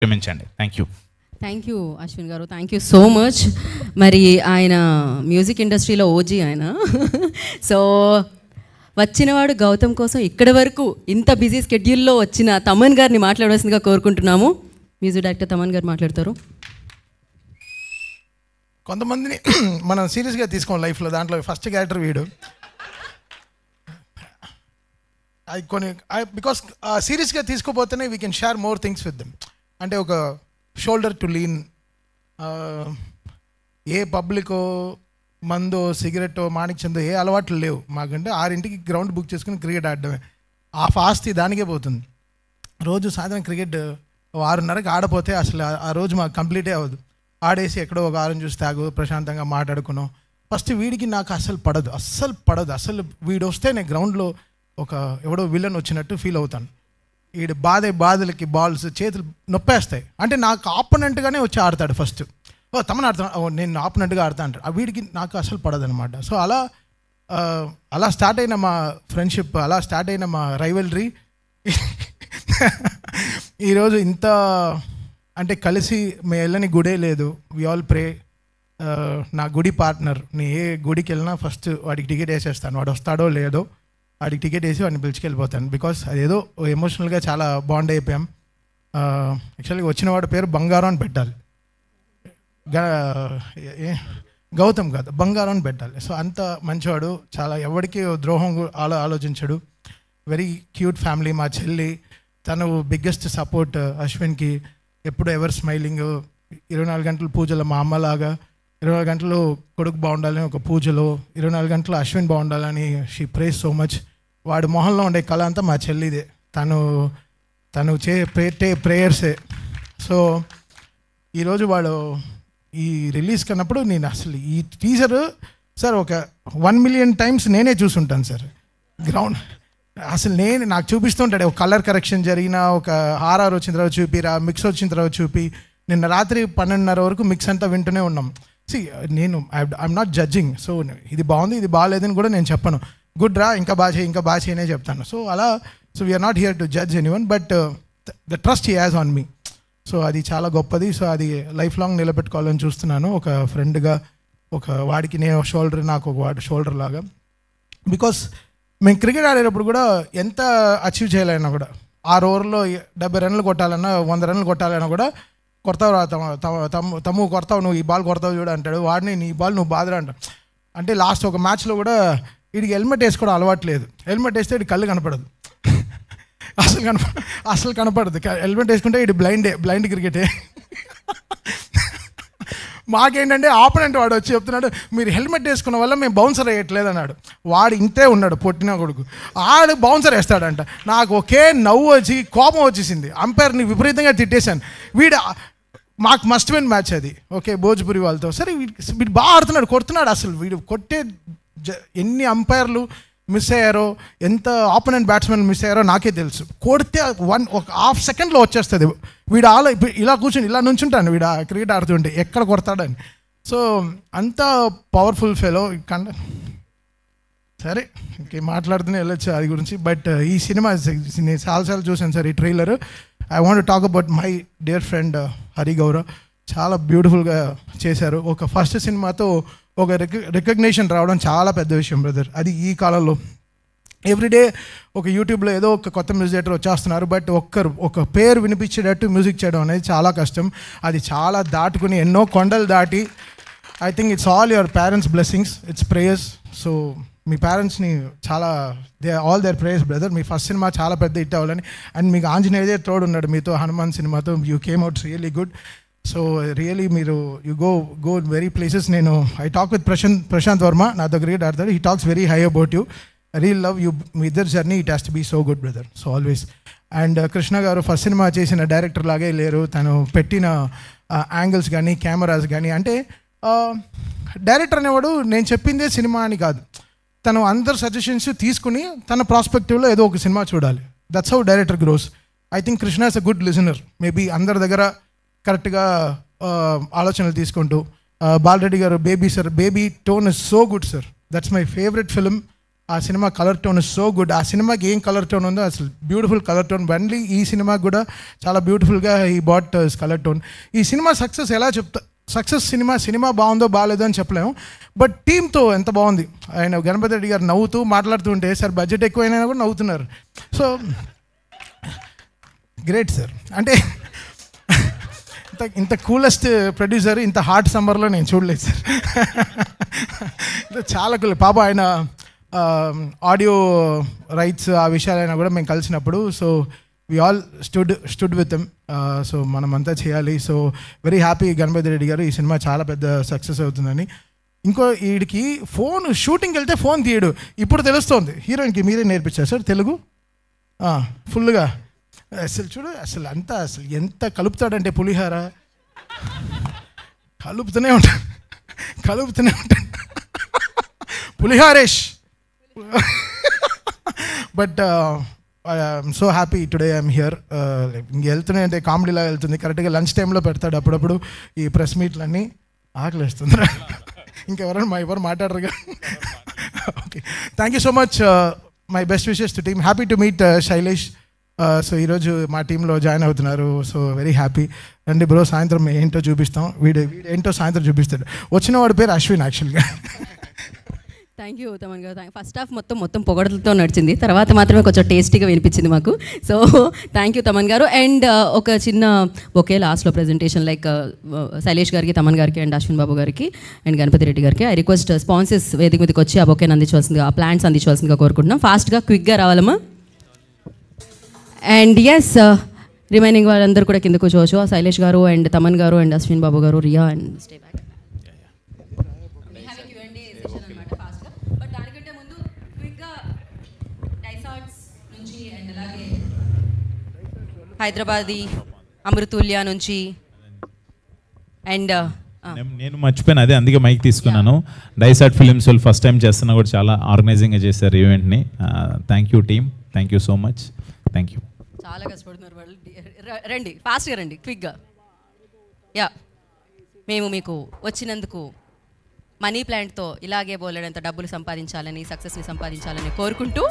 క్షమించండి. Thank you Ashwin గారు, thank you so much. మరి ఆయన మ్యూజిక్ ఇండస్ట్రీలో ఓజీ ఆయన. సో వచ్చినవాడు గౌతమ్ కోసం ఇక్కడి వరకు ఇంత బిజీ స్కెడ్యూల్లో వచ్చిన తమన్ గారిని మాట్లాడవలసిందిగా కోరుకుంటున్నాము. మ్యూజిక్ డైరెక్టర్ తమన్ గారు మాట్లాడతారు. కొంతమందిని మనం సీరియస్గా తీసుకోం లైఫ్లో, దాంట్లో ఫస్ట్ క్యారెక్టర్ వీడు. అది కొన్ని బికాస్ సీరియస్గా తీసుకోపోతేనే we can share more things with them. అంటే ఒక షోల్డర్ టు లీన్. ఏ పబ్లికో మందో సిగరెట్టో మాణిక్ చందో ఏ అలవాట్లు లేవు మాకంటే. 6ంటికి గ్రౌండ్ బుక్ చేసుకుని క్రికెట్ ఆడడమే. ఆ ఫాస్ట్ దానికే పోతుంది. రోజు సాయంత్రం క్రికెట్ 6:30కి ఆడపోతే అసలు ఆ రోజు మాకు కంప్లీటే అవ్వదు. ఆడేసి ఎక్కడో ఒక ఆరెంజ్ జ్యూస్ తాగు, ప్రశాంతంగా మాట్లాడుకున్నాం. ఫస్ట్ వీడికి నాకు అస్సలు పడదు. అసలు వీడు వస్తే నేను గ్రౌండ్లో ఒక ఎవడో విలన్ వచ్చినట్టు ఫీల్ అవుతాను. వీడు బాధలకి బాల్స్ చేతులు నొప్పేస్తాయి. అంటే నాకు ఆపోనెంట్గానే వచ్చి ఆడతాడు ఫస్ట్. తమను ఆడుతాను, నేను ఆపోనెంట్గా ఆడతా అంటాడు. ఆ వీడికి నాకు అసలు పడదనమాట. సో అలా స్టార్ట్ అయిన మా ఫ్రెండ్షిప్, అలా స్టార్ట్ అయిన మా రైవల్రీ ఈరోజు ఇంత అంటే కలిసి మేము వెళ్ళని గుడే లేదు. We all pray. నా గుడి పార్ట్నర్, నేను ఏ గుడికి వెళ్ళినా ఫస్ట్ వాడికి టికెట్ వేసేస్తాను. వాడు వస్తాడో లేదో వాడికి టికెట్ వేసి వాడిని పిలిచుకెళ్ళిపోతాను. బికాస్ అదేదో ఎమోషనల్గా చాలా బాండ్ అయిపోయాం. యాక్చువల్గా వచ్చిన వాడి పేరు బంగారం అని పెట్టాలి, గౌతమ్ కాదు, బంగారం అని పెట్టాలి. సో అంత మంచివాడు, చాలా ఎవరికి ద్రోహం ఆలోచించాడు. Very cute family. మా చెల్లి తను బిగ్గెస్ట్ సపోర్ట్ అశ్విన్కి. ఎప్పుడు ఎవర్ స్మైలింగ్. 24 గంటలు పూజలు. మా అమ్మలాగా 24 గంటలు కొడుకు బాగుండాలని ఒక పూజలో, 24 గంటలు అశ్విన్ బాగుండాలని షీ ప్రేస్ సో మచ్. వాడి మొహంలో ఉండే కళ అంతా మా చెల్లిదే. తను పెట్టే ప్రేయర్సే. సో ఈరోజు వాడు ఈ రిలీజ్ కన్నప్పుడు నేను అసలు ఈ టీజర్ సార్ ఒక 1 మిలియన్ టైమ్స్ నేనే చూసుంటాను సార్ గ్రౌండ్. అసలు నాకు చూపిస్తుంటాడు. ఒక కలర్ కరెక్షన్ జరిగిన, ఒక ఆర్ఆర్ వచ్చిన తర్వాత చూపిరా, మిక్స్ వచ్చిన తర్వాత చూపి. నిన్న రాత్రి 12:30 వరకు మిక్స్ అంతా వింటూనే ఉన్నాం. I'm not judging. సో ఇది బాగుంది, ఇది బాగాలేదని కూడా నేను చెప్పను. గుడ్ రా, ఇంకా బాగా చేయనే చెప్తాను. So we're not here to judge anyone, but the trust he has on me. So అది చాలా గొప్పది. సో అది లైఫ్ లాంగ్ నిలబెట్టుకోవాలని చూస్తున్నాను. ఒక ఫ్రెండ్గా, ఒక వాడికి నేను షోల్డర్, నాకు ఒక వాడు షోల్డర్ లాగా. బికాస్ మేము క్రికెట్ ఆడేటప్పుడు కూడా ఎంత అచీవ్ చేయాలన్నా కూడా, 6 ఓవర్లో 70 రన్లు కొట్టాలన్నా, 100 రన్లు కొట్టాలన్నా కూడా, కొడతావు రా తమ్ము కొడతావు, నువ్వు ఈ బాల్ కొడతావు చూడ అంటాడు. వాడిని నీ బాల్ నువ్వు బాధరా అంట. అంటే లాస్ట్ ఒక మ్యాచ్లో కూడా వీడికి హెల్మెట్ వేసుకోవడం అలవాట్లేదు. హెల్మెట్ వేస్తే వీడి కళ్ళు కనపడదు, అసలు కనపడదు. హెల్మెట్ వేసుకుంటే వీడి బ్లైండ్ క్రికెటే. మాకేంటంటే ఆపోనెంట్ వాడు వచ్చి చెప్తున్నాడు, మీరు హెల్మెట్ వేసుకున్న వల్ల మేము బౌన్సర్ వేయట్లేదు అన్నాడు. వాడు ఇంతే ఉన్నాడు, పొట్టిన కొడుకు. ఆడు బౌన్సర్ వేస్తాడంట. నాకు ఒకే నవ్వు వచ్చి కోపం వచ్చేసింది. అంపైర్ని విపరీతంగా తిట్టేశాను. మాకు మస్ట్ విన్ మ్యాచ్ అది, ఓకే, భోజ్పురి వాళ్ళతో. సరే వీడు బాగా ఆడుతున్నాడు, కొడుతున్నాడు. అసలు వీడు కొట్టే ఎన్ని అంపైర్లు మిస్ అయ్యారో, ఎంత ఆపోనెంట్ బ్యాట్స్మెన్ మిస్ అయ్యారో నాకే తెలుసు. కొడితే ఒక హాఫ్ సెకండ్లో వచ్చేస్తుంది. వీడు ఇలా కూర్చొని ఇలా నుంచుంటాను వీడు క్రికెట్ ఆడుతుంటే ఎక్కడ కొడతాడని. సో అంత పవర్ఫుల్ ఫెలో. సరే ఇంకే మాట్లాడుతూనే వెళ్ళొచ్చు అది గురించి. బట్ ఈ సినిమా నేను చాలాసార్లు చూశాను సార్ ఈ trailer. I want talk about my dear friend Hari Gaurav. చాలా బ్యూటిఫుల్గా చేశారు. ఒక ఫస్ట్ సినిమాతో ఒక రికగ్నేషన్ రావడం చాలా పెద్ద విషయం బ్రదర్. అది ఈ కాలంలో ఎవ్రీడే ఒక యూట్యూబ్లో ఏదో ఒక కొత్త మ్యూజిక్ డైరెక్టర్ వచ్చేస్తున్నారు. బట్ ఒక పేరు వినిపించేటట్టు మ్యూజిక్ చేయడం అనేది చాలా కష్టం. అది చాలా దాటుకుని ఎన్నో కొండలు దాటి, I think it's all your parents blessings, it's prayers. So మీ పేరెంట్స్ని చాలా ఆల్ దేర్ ప్రేయర్స్ బ్రదర్. మీ ఫస్ట్ సినిమా చాలా పెద్ద హిట్ అవ్వాలని. అండ్ మీకు ఆంజనేయదే తోడు ఉన్నాడు మీతో, హనుమాన్ సినిమాతో. You came out really good. So really మీరు యూ గో వెరీ ప్లేసెస్. నేను I talk with Prashanth Varma, నాతో క్రికెట్ ఆడతాడు. He talks very high about you. Real love you. మీ ఇద్దరు journey it has to be so good brother. So always. And Krishna గారు first cinema చేసిన director లాగే లేరు. తను పెట్టిన యాంగిల్స్ కానీ, కెమెరాస్ కానీ, అంటే డైరెక్టర్ అనేవాడు నేను చెప్పిందే సినిమా అని కాదు. తను అందరు సజెషన్స్ తీసుకుని తన ప్రాస్పెక్టివ్లో ఏదో ఒక సినిమా చూడాలి. That's how director grows. I think Krishna is a good listener. Maybe అందరి దగ్గర కరెక్ట్గా ఆలోచనలు తీసుకుంటూ. బాలరెడ్డి గారు baby sir, baby tone is so good sir. That's my favourite film. ఆ cinema colour tone so good. ఆ సినిమాకి ఏం కలర్ టోన్ ఉందో అసలు బ్యూటిఫుల్ కలర్ టోన్. బండ్లీ ఈ సినిమాకి కూడా చాలా బ్యూటిఫుల్గా ఈ బాట్ కలర్ టోన్. ఈ సినిమా సక్సెస్ ఎలా చెప్తా, సక్సెస్ సినిమా బాగుందో బాగాలేదో అని చెప్పలేము, బట్ టీంతో ఎంత బాగుంది. ఆయన గణపతి రెడ్డి గారు నవ్వుతూ మాట్లాడుతూ ఉంటే సార్ బడ్జెట్ ఎక్కువైనా కూడా నవ్వుతున్నారు. So great sir. అంటే ఇంత కూలెస్ట్ ప్రొడ్యూసర్ ఇంత హాట్ సమ్మర్లో నేను చూడలేదు సార్. చాలా కూల్. పాప ఆయన ఆడియో రైట్స్ ఆ విషయాలైనా కూడా మేము కలిసినప్పుడు so we all stood with them. So మనమంతా చేయాలి. So very happy Ganapathi Reddy గారు ఈ సినిమా చాలా పెద్ద సక్సెస్ అవుతుందని. ఇంకో వీడికి ఫోన్ షూటింగ్కి వెళ్తే ఫోన్ తీయడు. ఇప్పుడు తెలుస్తోంది హీరోయిన్కి మీరే నేర్పించారు సార్ తెలుగు ఫుల్గా. అసలు చూడు అసలు అంతా అసలు ఎంత కలుపుతాడంటే పులిహార కలుపుతూనే ఉంటాడు పులిహారేష్. But I'm so happy today I'm here. ఇంక వెళ్తూనే అంటే కామెడీలా వెళ్తుంది. కరెక్ట్గా లంచ్ టైంలో పెడతాడు అప్పుడప్పుడు ఈ ప్రెస్ మీట్లన్నీ. ఆకలి వేస్తుందిరా. ఇంకెవరైనా ఎవరు మాట్లాడరుగా. Okay, thank you so much. My best wishes to team. Happy to meet Shailesh. So ఈరోజు మా టీంలో జాయిన్ అవుతున్నారు. So very happy. రండి బ్రో, సాయంత్రం ఏంటో చూపిస్తాం. వీడు ఏంటో సాయంత్రం చూపిస్తాడు. వచ్చిన వాడి పేరు అశ్విన్ యాక్చువల్గా. థ్యాంక్ యూ తమన్ గారు. ఫస్ట్ హాఫ్ మొత్తం పొగడలతో నడిచింది, తర్వాత మాత్రమే కొంచెం టేస్టీగా వినిపించింది మాకు. సో థ్యాంక్ యూ తమన్ గారు. అండ్ ఒక చిన్న ఒకే లాస్ట్లో ప్రజెంటేషన్ లైక్ శైలేష్ గారికి, తమన్ గారికి అండ్ అశ్విన్ బాబు గారికి అండ్ గణపతి రెడ్డి గారికి ఐ రిక్వెస్ట్ స్పాన్సర్స్ వేదిక మీదకి వచ్చి ఆ బొకేని అందించవలసిందిగా, ఆ ప్లాంట్స్ అందించవలసిందిగా కోరుకుంటున్నాం. ఫాస్ట్గా క్విక్గా రావాలమ్మా. అండ్ ఎస్ రిమైనింగ్ వాళ్ళందరూ కూడా కింద కూర్చోవచ్చు. శైలేష్ గారు అండ్ తమన్ గారు అండ్ అశ్విన్ బాబు గారు, Riya and stay back. But దానికంటే ముందు క్విక్గా డైసార్ట్స్ నుంచి అండ్ అలాగే హైదరాబాదీ అమృతుల్య నుంచి అండ్ నేను మర్చిపోయాను, అదే అందుకే మైక్ తీసుకున్నాను. డైసార్ట్ ఫిలిమ్స్ వాళ్ళు ఫస్ట్ టైం చేస్తున్నా కూడా చాలా ఆర్గనైజింగ్గా చేశారు ఈవెంట్ని. Thank you team, thank you so much. Thank you. చాలా కష్టపడుతున్నారు వాళ్ళు. రండి ఫాస్ట్గా రండి, క్విక్గా. యా, మేము మీకు వచ్చినందుకు మనీ ప్లాంట్తో ఇలాగే బోలెడంత డబ్బులు సంపాదించాలని, సక్సెస్ని సంపాదించాలని కోరుకుంటూ